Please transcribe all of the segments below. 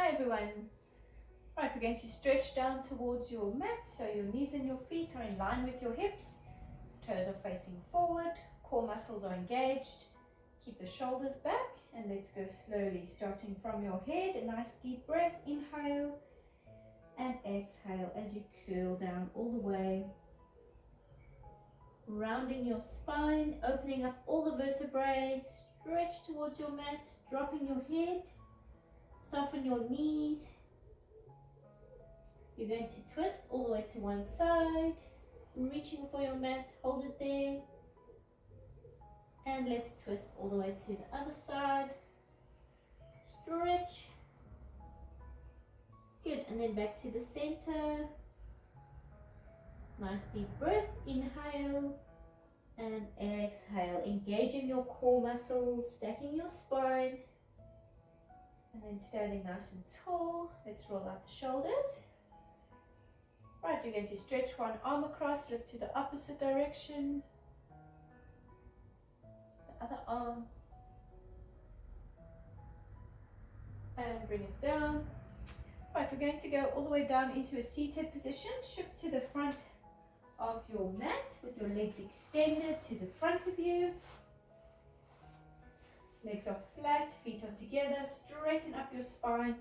Hi everyone. Right, we're going to stretch down towards your mat so your knees and your feet are in line with your hips. Toes are facing forward, core muscles are engaged. Keep the shoulders back and let's go slowly, starting from your head. A nice deep breath, inhale and exhale as you curl down all the way. Rounding your spine, opening up all the vertebrae, stretch towards your mat, dropping your head, soften your knees. You're going to twist all the way to one side, reaching for your mat, hold it there. And let's twist all the way to the other side. Stretch. Good, and then back to the center. Nice deep breath, inhale and exhale. Engaging your core muscles, stacking your spine. And then standing nice and tall. Let's roll out the shoulders. Right, you're going to stretch one arm across, look to the opposite direction. The other arm. And bring it down. Right, we're going to go all the way down into a seated position. Shift to the front of your mat with your legs extended to the front of you. Legs are flat, feet are together. Straighten up your spine.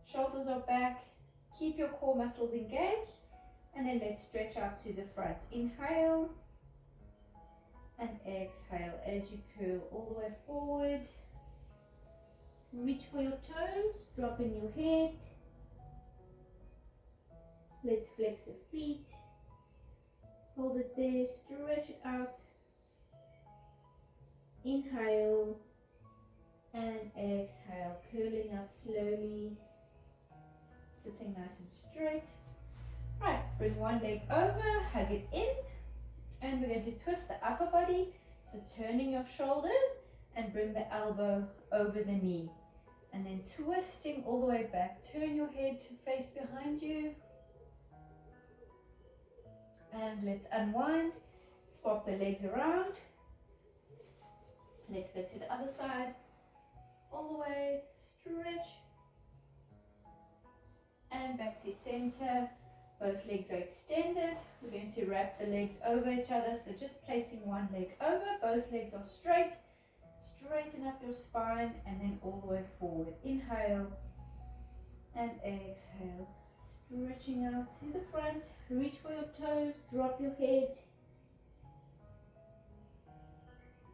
Shoulders are back. Keep your core muscles engaged. And then let's stretch out to the front. Inhale and exhale as you curl all the way forward. Reach for your toes, dropping your head. Let's flex the feet. Hold it there, stretch it out. Inhale and exhale, curling up slowly. Sitting nice and straight. Right, bring one leg over, hug it in, and we're going to twist the upper body, so turning your shoulders and bring the elbow over the knee, and then twisting all the way back. Turn your head to face behind you, and let's unwind, swap the legs around. Let's go to the other side, all the way, stretch, and back to center. Both legs are extended. We're going to wrap the legs over each other. So just placing one leg over, both legs are straight. Straighten up your spine and then all the way forward. Inhale and exhale. Stretching out to the front. Reach for your toes, drop your head.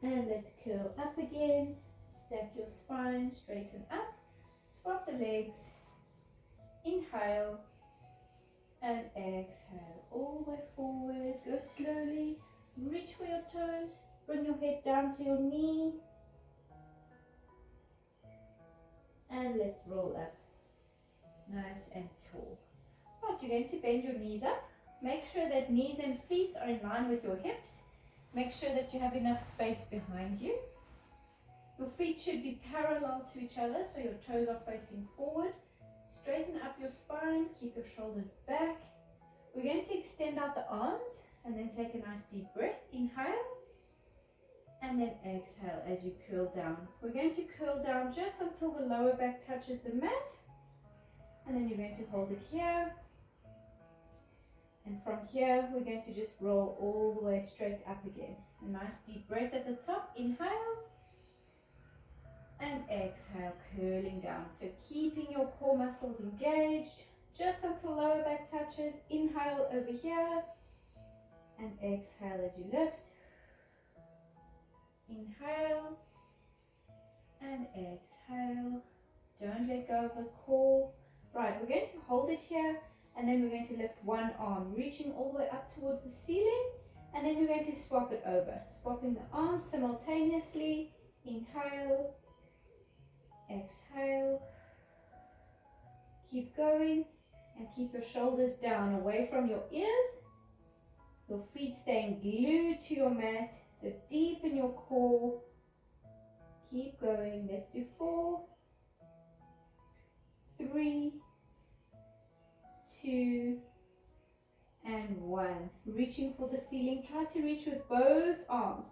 And let's curl up again. Stack your spine, straighten up. Swap the legs. Inhale. And exhale, all the way forward, go slowly, reach for your toes, bring your head down to your knee, and let's roll up, nice and tall. Right, you're going to bend your knees up, make sure that knees and feet are in line with your hips, make sure that you have enough space behind you. Your feet should be parallel to each other, so your toes are facing forward. Straighten up your spine, keep your shoulders back. We're going to extend out the arms and then take a nice deep breath. Inhale and then exhale as you curl down. We're going to curl down just until the lower back touches the mat. And then you're going to hold it here. And from here, we're going to just roll all the way straight up again. A nice deep breath at the top. Inhale. And exhale, curling down. So keeping your core muscles engaged just until lower back touches. Inhale over here and exhale as you lift. Inhale and exhale. Don't let go of the core. Right, we're going to hold it here and then we're going to lift one arm, reaching all the way up towards the ceiling, and then we're going to swap it over. Swapping the arms simultaneously. Inhale. Exhale. Keep going and keep your shoulders down away from your ears. Your feet staying glued to your mat, so deep in your core. Keep going. Let's do 4, 3, 2, and 1. Reaching for the ceiling. Try to reach with both arms.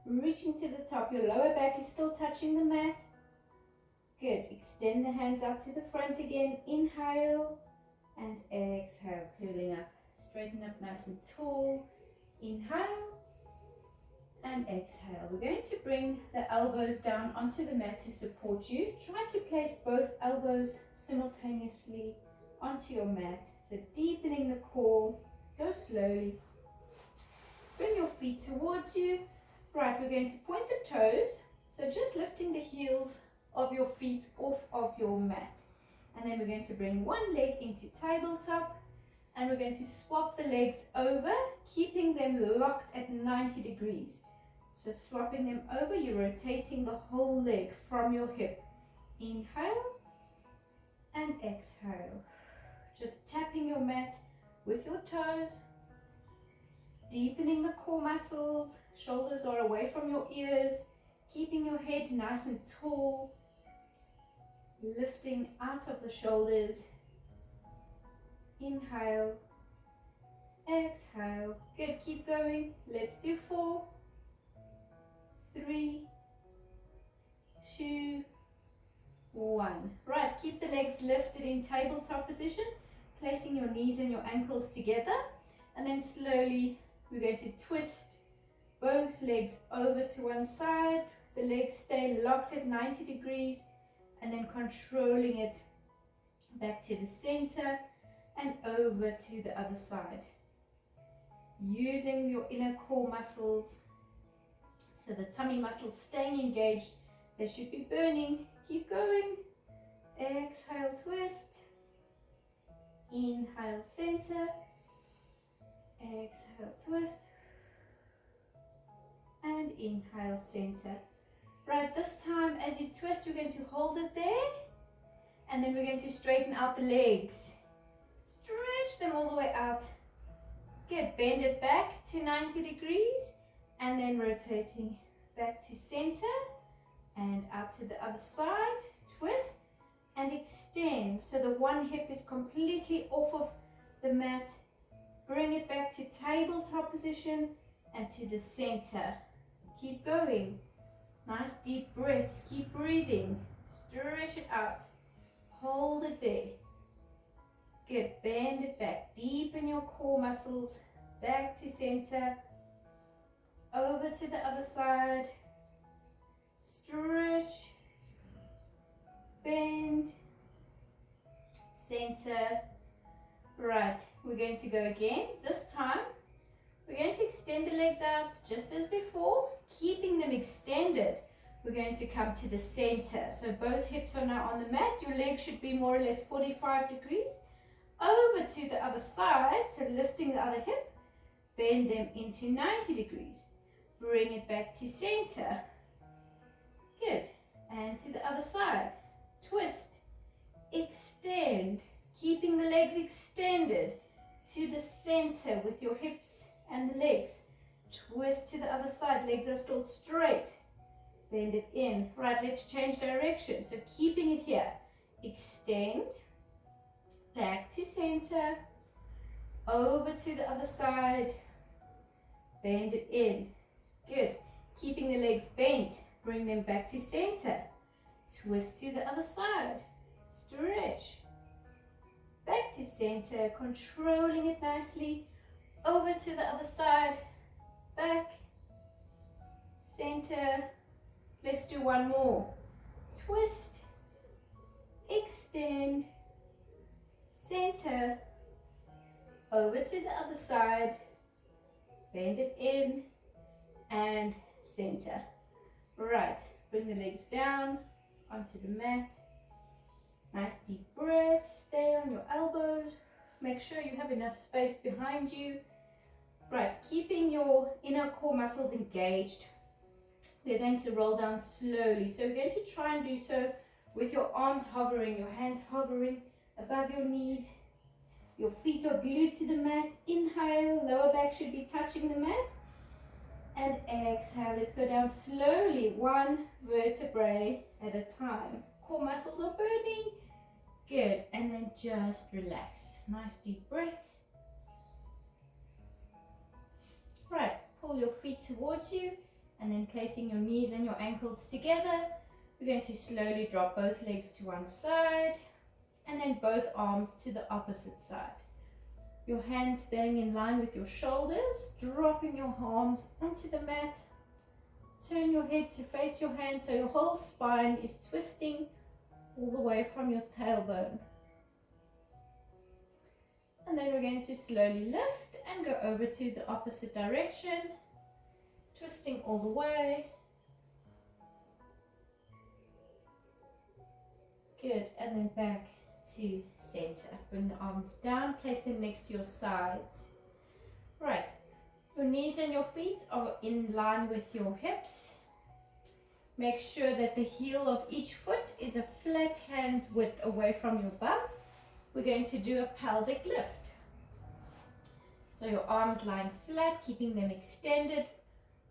Reaching to the top. Your lower back is still touching the mat. Good. Extend the hands out to the front again. Inhale and exhale, curling up. Straighten up nice and tall. Inhale and exhale. We're going to bring the elbows down onto the mat to support you. Try to place both elbows simultaneously onto your mat. So deepening the core. Go slowly. Bring your feet towards you. Right, we're going to point the toes. So just lifting the heels of your feet off of your mat. And then we're going to bring one leg into tabletop. And we're going to swap the legs over, keeping them locked at 90 degrees. So swapping them over, you're rotating the whole leg from your hip. Inhale and exhale. Just tapping your mat with your toes. Deepening the core muscles. Shoulders are away from your ears. Keeping your head nice and tall. Lifting out of the shoulders. Inhale. Exhale. Good. Keep going. Let's do 4, 3, 2, 1. Right. Keep the legs lifted in tabletop position. Placing your knees and your ankles together. And then slowly we're going to twist both legs over to one side. The legs stay locked at 90 degrees. And then controlling it back to the center and over to the other side. Using your inner core muscles. So the tummy muscles staying engaged. They should be burning. Keep going. Exhale, twist. Inhale, center. Exhale, twist. And inhale, center. Right, this time as you twist, you're going to hold it there. And then we're going to straighten out the legs. Stretch them all the way out. Good. Bend it back to 90 degrees. And then rotating back to center. And out to the other side. Twist and extend. So the one hip is completely off of the mat. Bring it back to tabletop position and to the center. Keep going. Nice deep breaths. Keep breathing. Stretch it out. Hold it there. Good. Bend it back. Deepen your core muscles. Back to center. Over to the other side. Stretch. Bend. Center. Right. We're going to go again. This time, we're going to extend the legs out just as before. Keeping them extended. We're going to come to the center. So both hips are now on the mat. Your legs should be more or less 45 degrees. Over to the other side. So lifting the other hip. Bend them into 90 degrees. Bring it back to center. Good. And to the other side. Twist. Extend. Keeping the legs extended to the center with your hips and the legs. Twist to the other side. Legs are still straight. Bend it in. Right, let's change direction. So keeping it here. Extend. Back to center. Over to the other side. Bend it in. Good. Keeping the legs bent. Bring them back to center. Twist to the other side. Stretch. Back to center. Controlling it nicely. Over to the other side. Back. Center. Let's do one more. Twist. Extend. Center. Over to the other side. Bend it in. And center. Right. Bring the legs down onto the mat. Nice deep breath. Stay on your elbows. Make sure you have enough space behind you. Right. Keeping your inner core muscles engaged. We're going to roll down slowly. So we're going to try and do so with your arms hovering, your hands hovering above your knees. Your feet are glued to the mat. Inhale, lower back should be touching the mat. And exhale, let's go down slowly, one vertebrae at a time. Core muscles are burning. Good, and then just relax. Nice deep breaths. Right, pull your feet towards you. And then placing your knees and your ankles together, We're going to slowly drop both legs to one side and then both arms to the opposite side. Your hands staying in line with your shoulders, dropping your arms onto the mat. Turn your head to face your hand so your whole spine is twisting all the way from your tailbone. And then we're going to slowly lift and go over to the opposite direction, twisting all the way. Good, and then back to center. Bring the arms down, place them next to your sides. Right, your knees and your feet are in line with your hips. Make sure that the heel of each foot is a flat hand's width away from your bum. We're going to do a pelvic lift. So your arms lying flat, keeping them extended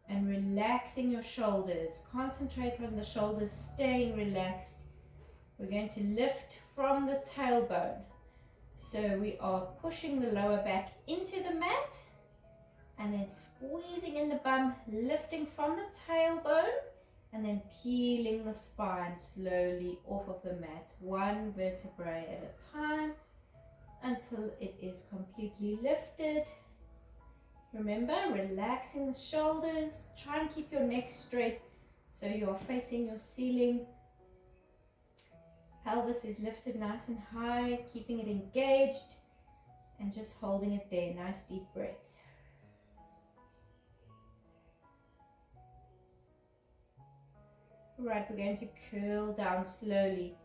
and relaxing your shoulders. Concentrate on the shoulders staying relaxed. We're going to lift from the tailbone. So we are pushing the lower back into the mat and then squeezing in the bum, lifting from the tailbone and then peeling the spine slowly off of the mat, one vertebrae at a time until it is completely lifted. Remember, relaxing the shoulders. Try and keep your neck straight so you are facing your ceiling. Pelvis is lifted nice and high, keeping it engaged and just holding it there. Nice deep breaths. Right, we're going to curl down slowly.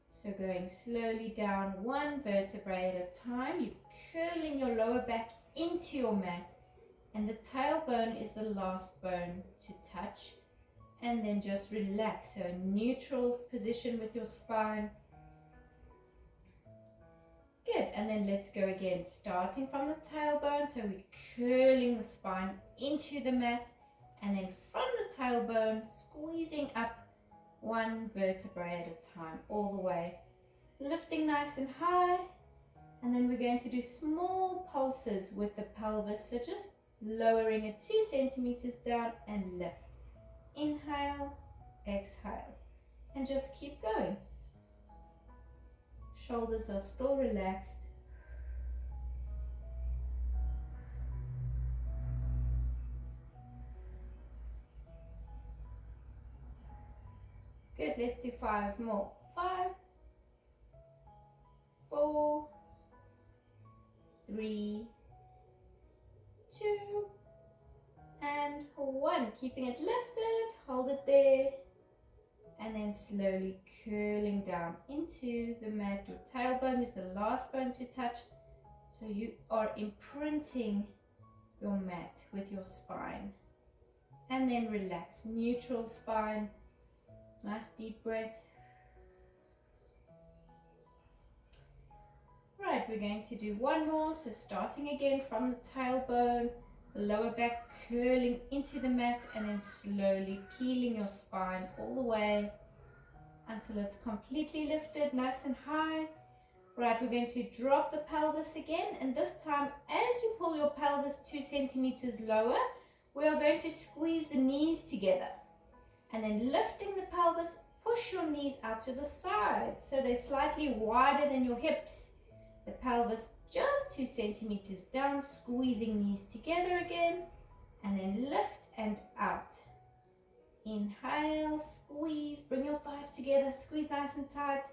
So going slowly down one vertebrae at a time. You're curling your lower back into your mat and the tailbone is the last bone to touch. And then just relax, so neutral position with your spine. Good, and then let's go again, starting from the tailbone, so we're curling the spine into the mat, and then from the tailbone, squeezing up one vertebrae at a time, all the way. Lifting nice and high, and then we're going to do small pulses with the pelvis, so just lowering it 2 centimeters down and lift. Inhale, exhale, and just keep going. Shoulders are still relaxed. Good, let's do 5 more. 5, 4, 3, 2, and 1. Keeping it lifted, hold it there, and then slowly curling down into the mat. Your tailbone is the last bone to touch, so you are imprinting your mat with your spine. And then relax, neutral spine, nice deep breath. Right, we're going to do 1 more, so starting again from the tailbone, the lower back curling into the mat and then slowly peeling your spine all the way until it's completely lifted, nice and high. Right, we're going to drop the pelvis again, and this time as you pull your pelvis 2 centimeters lower, we are going to squeeze the knees together. And then lifting the pelvis, push your knees out to the side so they're slightly wider than your hips. The pelvis just 2 centimeters down, squeezing knees together again, and then lift and out. Inhale, squeeze, bring your thighs together, squeeze nice and tight,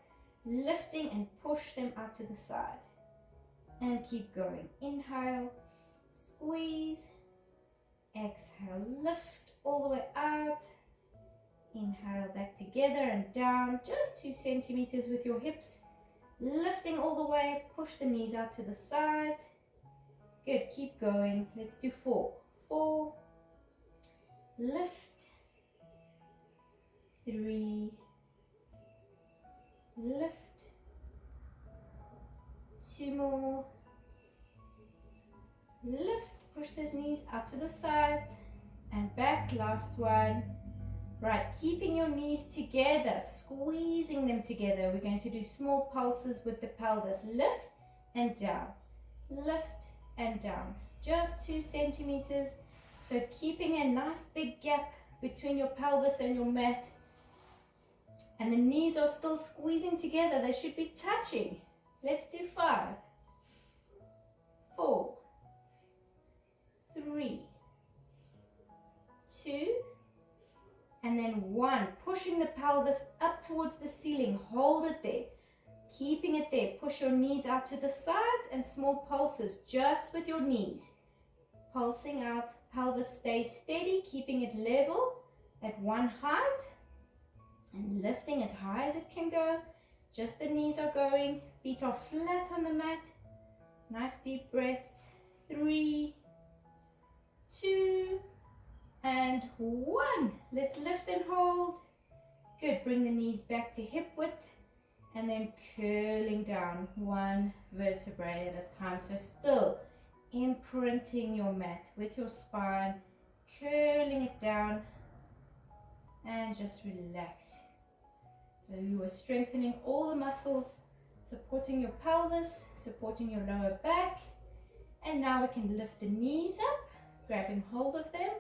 lifting and push them out to the side. And keep going. Inhale, squeeze, exhale, lift all the way out. Inhale, back together and down, just 2 centimeters with your hips. Lifting all the way, push the knees out to the sides. Good, keep going. Let's do 4. 4, lift, 3, lift, 2 more, lift, push those knees out to the sides and back, last one. Right, keeping your knees together, squeezing them together. We're going to do small pulses with the pelvis. Lift and down, lift and down. Just 2 centimeters. So keeping a nice big gap between your pelvis and your mat. And the knees are still squeezing together. They should be touching. Let's do 5, 4, 3, 2, and then 1. Pushing the pelvis up towards the ceiling. Hold it there. Keeping it there. Push your knees out to the sides and small pulses just with your knees. Pulsing out. Pelvis stays steady, keeping it level at one height. And lifting as high as it can go. Just the knees are going. Feet are flat on the mat. Nice deep breaths. 3, 2, and 1. Let's lift and hold. Good. Bring the knees back to hip width. And then curling down 1 vertebrae at a time. So still imprinting your mat with your spine. Curling it down. And just relax. So you are strengthening all the muscles, supporting your pelvis, supporting your lower back. And now we can lift the knees up, grabbing hold of them.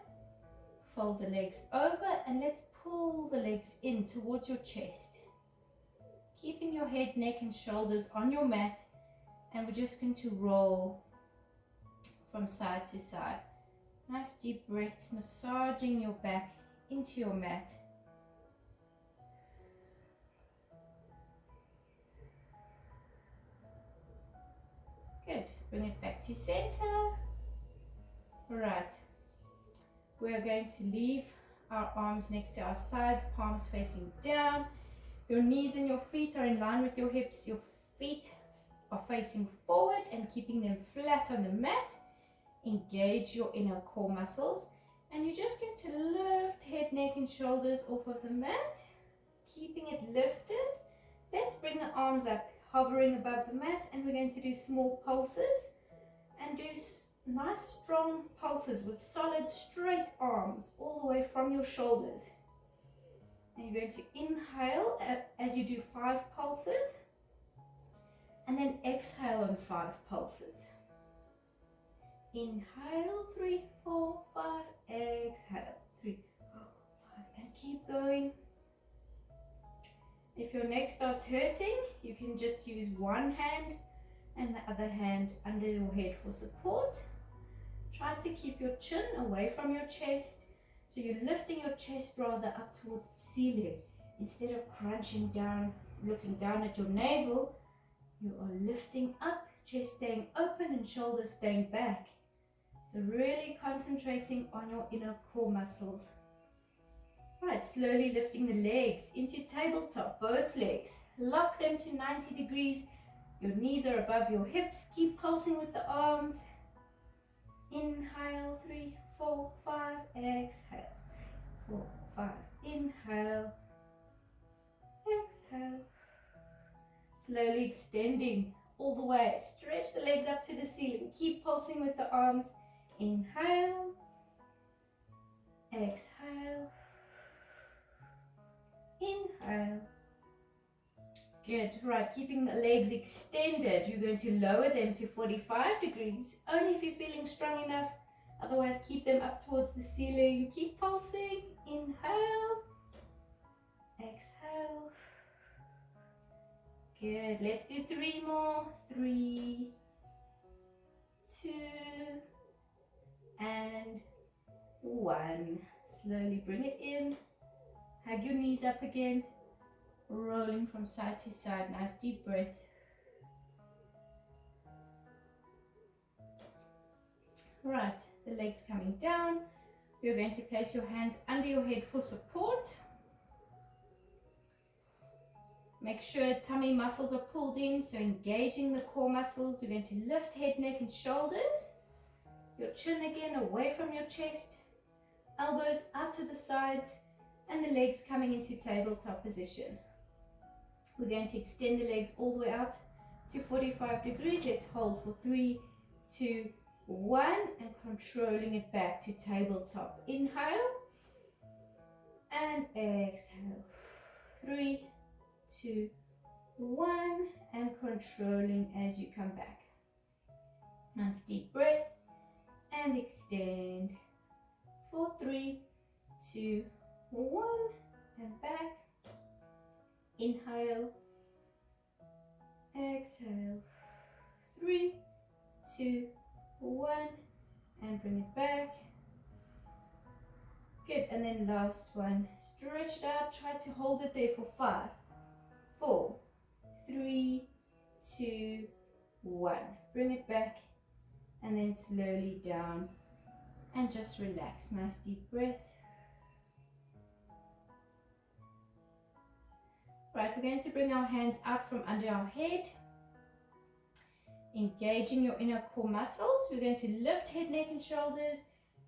Fold the legs over and let's pull the legs in towards your chest. Keeping your head, neck and shoulders on your mat. And we're just going to roll from side to side. Nice deep breaths, massaging your back into your mat. Good. Bring it back to center. Right. We are going to leave our arms next to our sides, palms facing down. Your knees and your feet are in line with your hips. Your feet are facing forward and keeping them flat on the mat. Engage your inner core muscles. And you're just going to lift head, neck and shoulders off of the mat. Keeping it lifted. Let's bring the arms up, hovering above the mat. And we're going to do small pulses. And do nice strong pulses with solid straight arms all the way from your shoulders. And you're going to inhale as you do 5 pulses. And then exhale on 5 pulses. Inhale, 3, 4, 5. Exhale, 3, 4, 5. And keep going. If your neck starts hurting, you can just use one hand and the other hand under your head for support. Try to keep your chin away from your chest. So you're lifting your chest rather up towards the ceiling. Instead of crunching down, looking down at your navel, you are lifting up, chest staying open and shoulders staying back. So really concentrating on your inner core muscles. Right, slowly lifting the legs into tabletop, both legs. Lock them to 90 degrees. Your knees are above your hips. Keep pulsing with the arms. Inhale, 3, 4, 5. Exhale, 4, 5. Inhale. Exhale. Slowly extending all the way. Stretch the legs up to the ceiling. Keep pulsing with the arms. Inhale. Exhale. Inhale. Good. Right, keeping the legs extended. You're going to lower them to 45 degrees. Only if you're feeling strong enough. Otherwise, keep them up towards the ceiling. Keep pulsing. Inhale. Exhale. Good. Let's do 3 more. 3, 2, and 1. Slowly bring it in. Hug your knees up again. Rolling from side to side. Nice deep breath. Right, the legs coming down. You're going to place your hands under your head for support. Make sure tummy muscles are pulled in, so engaging the core muscles. We're going to lift head, neck and shoulders. Your chin again away from your chest. Elbows out to the sides and the legs coming into tabletop position. We're going to extend the legs all the way out to 45 degrees. Let's hold for 3, 2, 1 and controlling it back to tabletop. Inhale and exhale. 3, 2, 1 and controlling as you come back. Nice deep breath and extend for 3, 2, 1 and back. Inhale, exhale. 3, 2, 1, and bring it back. Good, and then last one. Stretch it out. Try to hold it there for 5, 4, 3, 2, 1. Bring it back, and then slowly down, and just relax. Nice deep breath. Right, we're going to bring our hands out from under our head, engaging your inner core muscles. We're going to lift head, neck, and shoulders,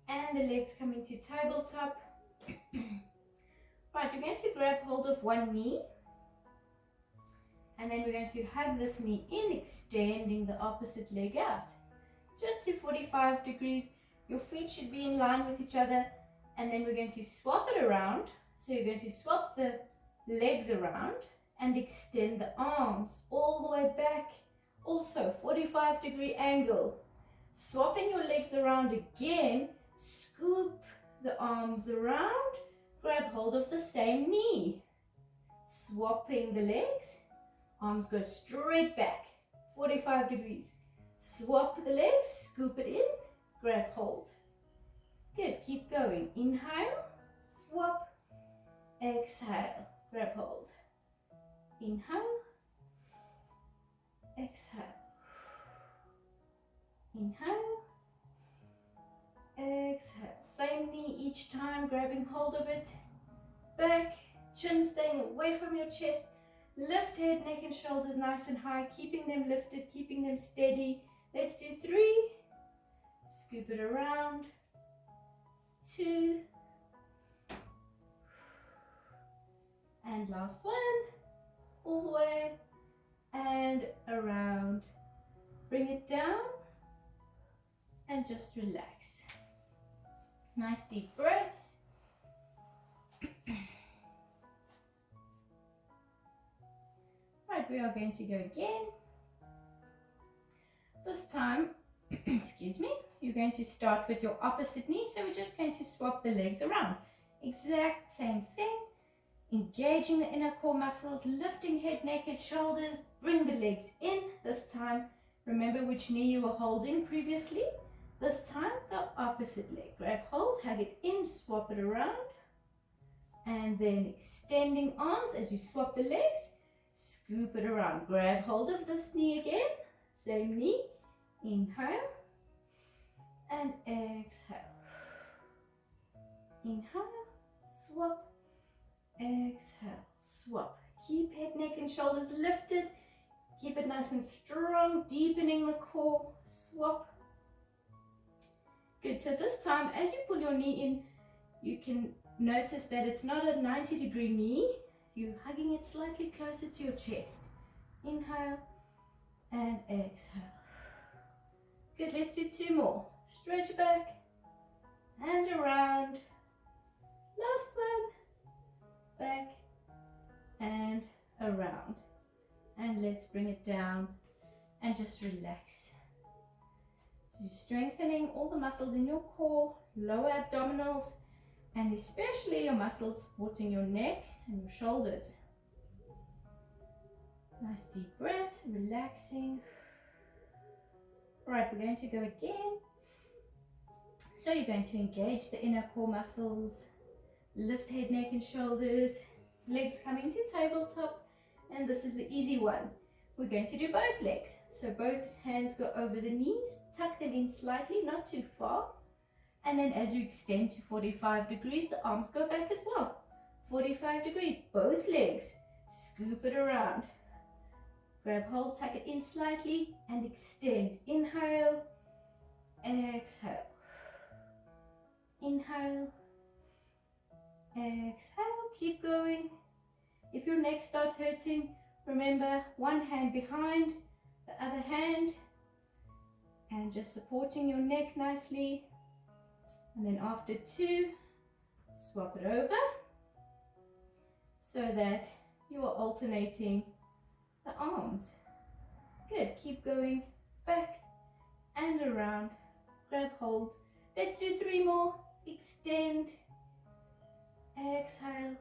and the legs coming to tabletop. Right, we're going to grab hold of one knee, and then we're going to hug this knee in, extending the opposite leg out, just to 45 degrees. Your feet should be in line with each other, and then we're going to swap it around. So you're going to swap the legs around and extend the arms all the way back. Also 45-degree angle. Swapping your legs around again, scoop the arms around, grab hold of the same knee. Swapping the legs, arms go straight back, 45 degrees. Swap the legs, scoop it in, grab hold. Good, keep going. Inhale, swap, exhale, grab hold. Inhale, exhale. Inhale, exhale. Same knee each time, grabbing hold of it. Back, chin staying away from your chest. Lift head, neck and shoulders nice and high, keeping them lifted, keeping them steady. Let's do 3. Scoop it around. 2. And last one. All the way and around. Bring it down and just relax. Nice deep breaths. Right, we are going to go again. This time, excuse me, you're going to start with your opposite knee. So we're just going to swap the legs around. Exact same thing. Engaging the inner core muscles, lifting head, neck and shoulders. Bring the legs in. This time, remember which knee you were holding previously. This time, the opposite leg. Grab hold, hug it in, swap it around. And then extending arms as you swap the legs. Scoop it around. Grab hold of this knee again. Same knee. Inhale. And exhale. Inhale. Swap. Exhale, swap. Keep head, neck and shoulders lifted. Keep it nice and strong, deepening the core. Swap. Good, so this time as you pull your knee in, you can notice that it's not a 90-degree knee. You're hugging it slightly closer to your chest. Inhale and exhale. Good, let's do 2 more. Stretch back and around. Last one. Back and around, and let's bring it down and just relax. So you're strengthening all the muscles in your core, lower abdominals, and especially your muscles supporting your neck and your shoulders. Nice deep breaths, relaxing. Right, we're going to go again. So you're going to engage the inner core muscles. Lift head, neck and shoulders, legs coming to tabletop, and this is the easy one. We're going to do both legs. So both hands go over the knees, tuck them in slightly, not too far. And then as you extend to 45 degrees, the arms go back as well. 45 degrees, both legs. Scoop it around. Grab hold, tuck it in slightly, and extend. Inhale, exhale. Inhale. Exhale, keep going. If your neck starts hurting, remember one hand behind, the other hand, and just supporting your neck nicely. And then after 2, swap it over so that you are alternating the arms. Good, keep going back and around. Grab hold. Let's do 3 more. Extend. Exhale.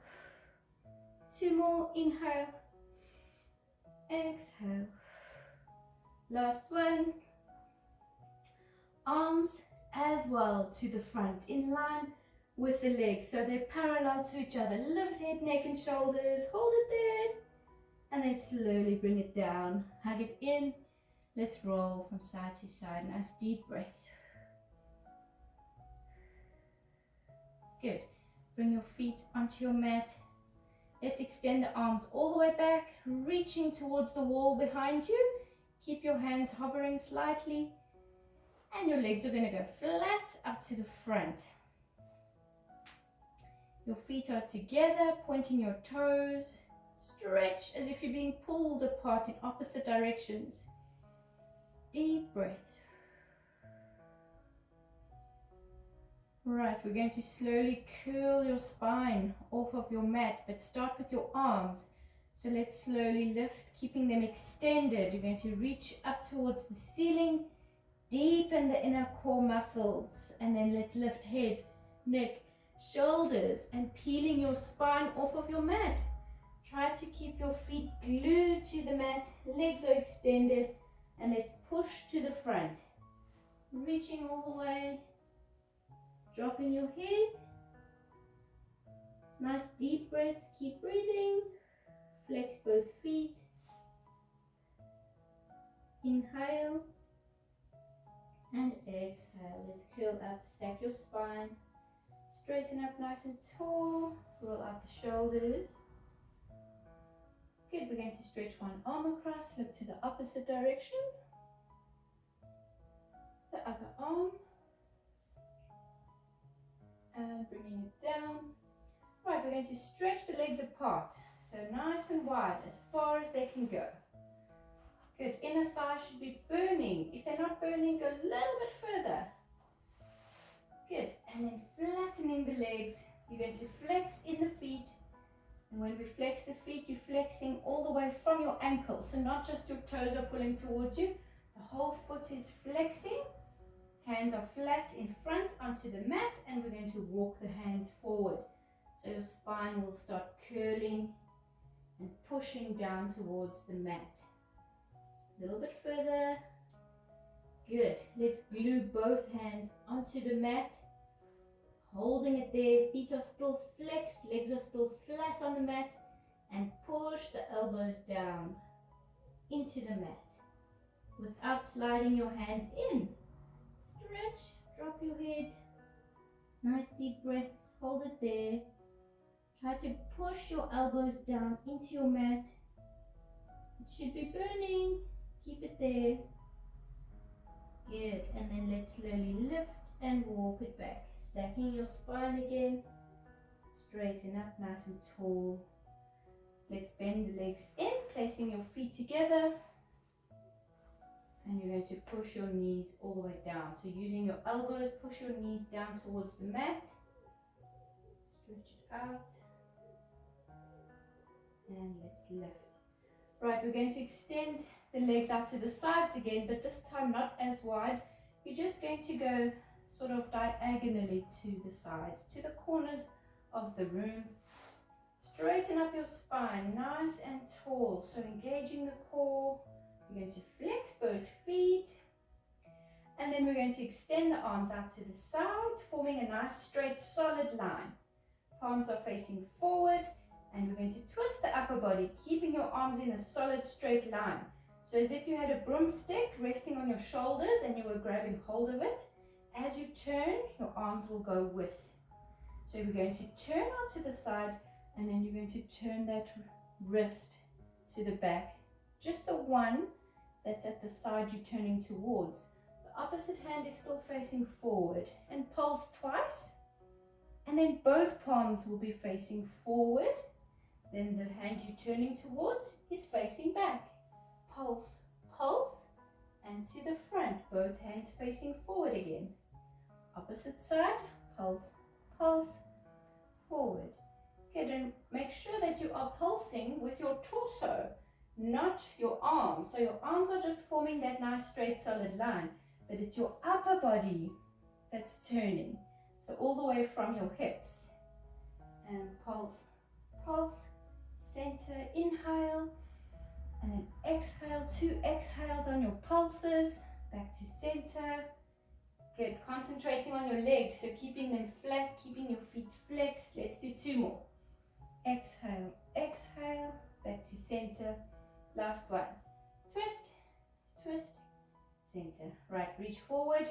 2 more, inhale, exhale. Last one. Arms as well to the front, in line with the legs, so they're parallel to each other. Lift head, neck and shoulders, hold it there, and then slowly bring it down. Hug it in. Let's roll from side to side. Nice deep breath. Good. Bring your feet onto your mat. Let's extend the arms all the way back, reaching towards the wall behind you. Keep your hands hovering slightly, and your legs are going to go flat up to the front. Your feet are together, pointing your toes. Stretch as if you're being pulled apart in opposite directions. Deep breath. Right, we're going to slowly curl your spine off of your mat, but start with your arms. So let's slowly lift, keeping them extended. You're going to reach up towards the ceiling, deepen the inner core muscles, and then let's lift head, neck, shoulders, and peeling your spine off of your mat. Try to keep your feet glued to the mat, legs are extended, and let's push to the front. Reaching all the way, dropping your head. Nice deep breaths, keep breathing. Flex both feet. Inhale and exhale. Let's curl up, stack your spine. Straighten up nice and tall. Roll out the shoulders. Good, we're going to stretch one arm across, look to the opposite direction. The other arm. And bringing it down. Right, we're going to stretch the legs apart. So nice and wide, as far as they can go. Good, inner thighs should be burning. If they're not burning, go a little bit further. Good, and then flattening the legs. You're going to flex in the feet. And when we flex the feet, you're flexing all the way from your ankles. So not just your toes are pulling towards you. The whole foot is flexing. Hands are flat in front onto the mat, and we're going to walk the hands forward. So your spine will start curling and pushing down towards the mat. A little bit further. Good. Let's glue both hands onto the mat. Holding it there. Feet are still flexed, legs are still flat on the mat. And push the elbows down into the mat without sliding your hands in. Stretch, drop your head. Nice deep breaths. Hold it there. Try to push your elbows down into your mat. It should be burning. Keep it there. Good. And then let's slowly lift and walk it back. Stacking your spine again. Straighten up nice and tall. Let's bend the legs in, placing your feet together. And you're going to push your knees all the way down. So using your elbows, push your knees down towards the mat. Stretch it out. And let's lift. Right, we're going to extend the legs out to the sides again, but this time not as wide. You're just going to go sort of diagonally to the sides, to the corners of the room. Straighten up your spine, nice and tall. So engaging the core. You're going to flex both feet. And then we're going to extend the arms out to the sides, forming a nice straight solid line. Palms are facing forward. And we're going to twist the upper body, keeping your arms in a solid straight line. So as if you had a broomstick resting on your shoulders and you were grabbing hold of it. As you turn, your arms will go with. So we're going to turn out to the side, and then you're going to turn that wrist to the back. Just the one that's at the side you're turning towards. The opposite hand is still facing forward. And pulse twice. And then both palms will be facing forward. Then the hand you're turning towards is facing back. Pulse, pulse, and to the front. Both hands facing forward again. Opposite side, pulse, pulse, forward. Good, and make sure that you are pulsing with your torso, not your arms. So your arms are just forming that nice straight solid line, but it's your upper body that's turning. So all the way from your hips. And pulse, pulse, center. Inhale. And then exhale. 2 exhales on your pulses. Back to center. Good. Concentrating on your legs. So keeping them flat. Keeping your feet flexed. Let's do 2 more. Exhale. Exhale. Back to center. Last one. Twist. Twist. Center. Right. Reach forward.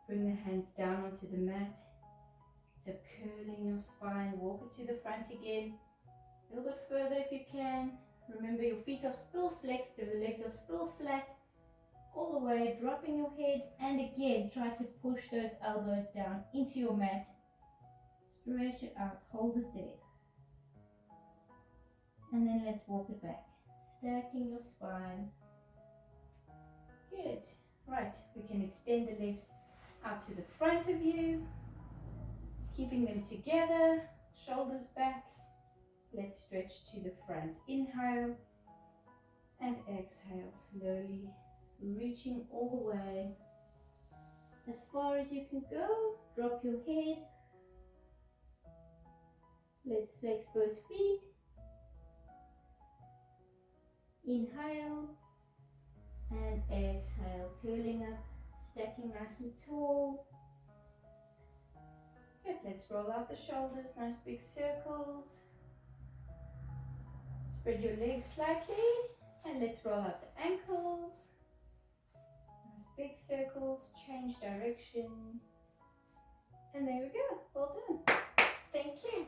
Bring the hands down onto the mat. So curling your spine. Walk it to the front again. A little bit further if you can. Remember your feet are still flexed, your legs are still flat. All the way, dropping your head. And again, try to push those elbows down into your mat. Stretch it out. Hold it there. And then let's walk it back. Stacking your spine. Good. Right, we can extend the legs out to the front of you. Keeping them together. Shoulders back. Let's stretch to the front. Inhale and exhale slowly, reaching all the way as far as you can go. Drop your head. Let's flex both feet. Inhale and exhale, curling up, stacking nice and tall. Good, let's roll out the shoulders, nice big circles. Spread your legs slightly and let's roll out the ankles. Nice big circles, change direction. And there we go, well done. Thank you.